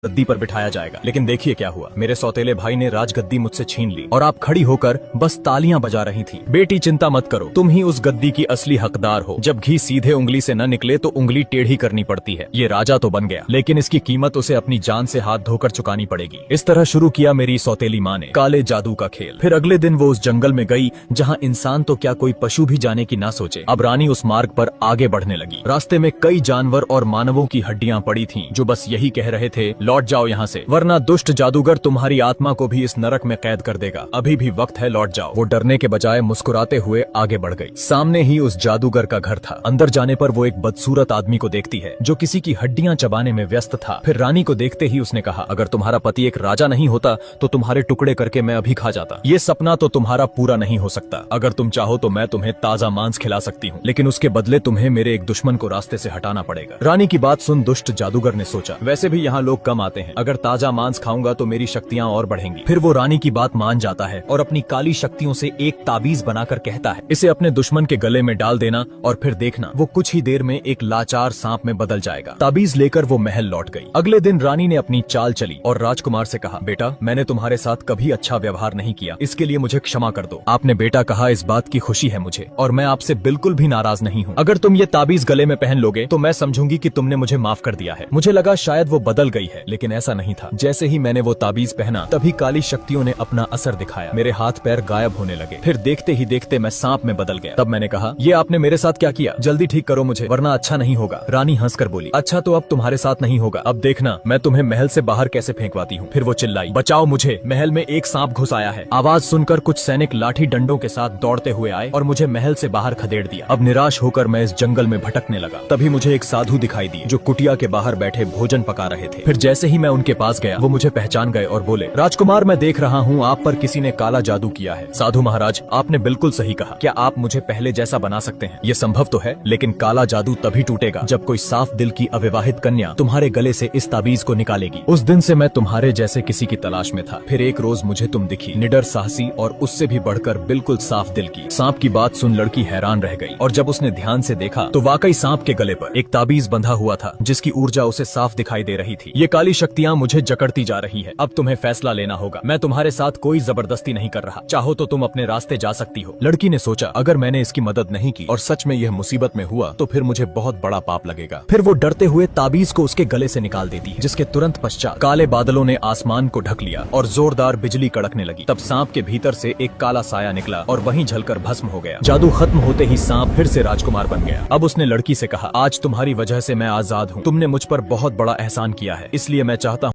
गद्दी पर बिठाया जाएगा। लेकिन देखिए क्या हुआ, मेरे सौतेले भाई ने राजगद्दी मुझसे छीन ली और आप खड़ी होकर बस तालियां बजा रही थी। बेटी चिंता मत करो, तुम ही उस गद्दी की असली हकदार हो। जब घी सीधे उंगली से न निकले तो उंगली टेढ़ी करनी पड़ती है। ये राजा तो बन गया, लेकिन इसकी कीमत उसे अपनी जान से हाथ धोकर चुकानी पड़ेगी। इस तरह शुरू किया मेरी सौतेली माँ ने काले जादू का खेल। फिर अगले दिन वो उस जंगल में गई जहाँ इंसान तो क्या कोई पशु भी जाने की ना सोचे। अब रानी उस मार्ग पर आगे बढ़ने लगी। रास्ते में कई जानवर और मानवों की हड्डियां पड़ी थीं, जो बस यही कह रहे थे, लौट जाओ यहाँ से, वरना दुष्ट जादूगर तुम्हारी आत्मा को भी इस नरक में कैद कर देगा। अभी भी वक्त है, लौट जाओ। वो डरने के बजाय मुस्कुराते हुए आगे बढ़ गई। सामने ही उस जादूगर का घर था। अंदर जाने पर वो एक बदसूरत आदमी को देखती है जो किसी की हड्डियां चबाने में व्यस्त था। फिर रानी को देखते ही उसने कहा, अगर तुम्हारा पति एक राजा नहीं होता तो तुम्हारे टुकड़े करके मैं अभी खा जाता। ये सपना तो तुम्हारा पूरा नहीं हो सकता। अगर तुम चाहो तो मैं तुम्हें ताजा मांस खिला सकती हूँ, लेकिन उसके बदले तुम्हें मेरे एक दुश्मन को रास्ते से हटाना पड़ेगा। रानी की बात सुन दुष्ट जादूगर ने सोचा, वैसे भी यहाँ लोग कम आते हैं, अगर ताजा मांस खाऊंगा तो मेरी शक्तियाँ और बढ़ेंगी। फिर वो रानी की बात मान जाता है और अपनी काली शक्तियों से एक ताबीज बनाकर कहता है, इसे अपने दुश्मन के गले में डाल देना और फिर देखना वो कुछ ही देर में एक लाचार सांप में बदल जाएगा। ताबीज लेकर वो महल लौट गई। अगले दिन रानी ने अपनी चाल चली और राजकुमार से कहा, बेटा मैंने तुम्हारे साथ कभी अच्छा व्यवहार नहीं किया, इसके लिए मुझे क्षमा कर दो। आपने बेटा कहा, इस बात की खुशी है मुझे और मैं आपसे बिल्कुल भी नाराज नहीं हूँ। अगर तुम ये ताबीज गले में पहन लोगे तो मैं समझूंगी कि तुमने मुझे माफ कर दिया है। मुझे लगा शायद वो बदल गई है, लेकिन ऐसा नहीं था। जैसे ही मैंने वो ताबीज पहना तभी काली शक्तियों ने अपना असर दिखाया। मेरे हाथ पैर गायब होने लगे। फिर देखते ही देखते मैं सांप में बदल गया। तब मैंने कहा, ये आपने मेरे साथ क्या किया? जल्दी ठीक करो मुझे, वरना अच्छा नहीं होगा। रानी हंसकर बोली, अच्छा तो अब तुम्हारे साथ नहीं होगा, अब देखना मैं तुम्हें महल से बाहर कैसे फेंकवाती हूँ। फिर वो चिल्लाई, बचाओ मुझे, महल में एक सांप घुस आया है। आवाज सुनकर कुछ सैनिक लाठी डंडों के साथ दौड़ते हुए आए और मुझे महल से बाहर खदेड़ दिया। अब निराश होकर मैं इस जंगल में भटकने लगा। तभी मुझे एक साधु दिखाई दिए जो कुटिया के बाहर बैठे भोजन पका रहे थे। फिर जैसे ही मैं उनके पास गया वो मुझे पहचान गए और बोले, राजकुमार मैं देख रहा हूँ आप पर किसी ने काला जादू किया है। साधु महाराज आपने बिल्कुल सही कहा, क्या आप मुझे पहले जैसा बना सकते हैं? ये संभव तो है, लेकिन काला जादू तभी टूटेगा जब कोई साफ दिल की अविवाहित कन्या तुम्हारे गले से इस ताबीज को निकालेगी। उस दिन से मैं तुम्हारे जैसे किसी की तलाश में था। फिर एक रोज मुझे तुम दिखी, निडर साहसी और उससे भी बढ़कर बिल्कुल साफ दिल की। सांप की बात सुन लड़की हैरान रह गई और जब उसने ध्यान से देखा तो वाकई सांप के गले पर एक ताबीज बंधा हुआ था जिसकी ऊर्जा उसे साफ दिखाई दे रही थी। ये काली शक्तियाँ मुझे जकड़ती जा रही है। अब तुम्हें फैसला लेना होगा। मैं तुम्हारे साथ कोई जबरदस्ती नहीं कर रहा, चाहो तो तुम अपने रास्ते जा सकती हो। लड़की ने सोचा, अगर मैंने इसकी मदद नहीं की और सच में यह मुसीबत में हुआ तो फिर मुझे बहुत बड़ा पाप लगेगा। फिर वो डरते हुए ताबीज को उसके गले से निकाल देती है, जिसके तुरंत पश्चात काले बादलों ने आसमान को ढक लिया और जोरदार बिजली कड़कने लगी। तब सांप के भीतर से एक काला साया निकला और वहीं जलकर भस्म हो गया। जादू खत्म होते ही सांप फिर से राजकुमार बन गया। अब उसने लड़की से कहा, आज तुम्हारी वजह से मैं आजाद हूँ। तुमने मुझ पर बहुत बड़ा एहसान किया है, इसलिए मैं चाहता हूँ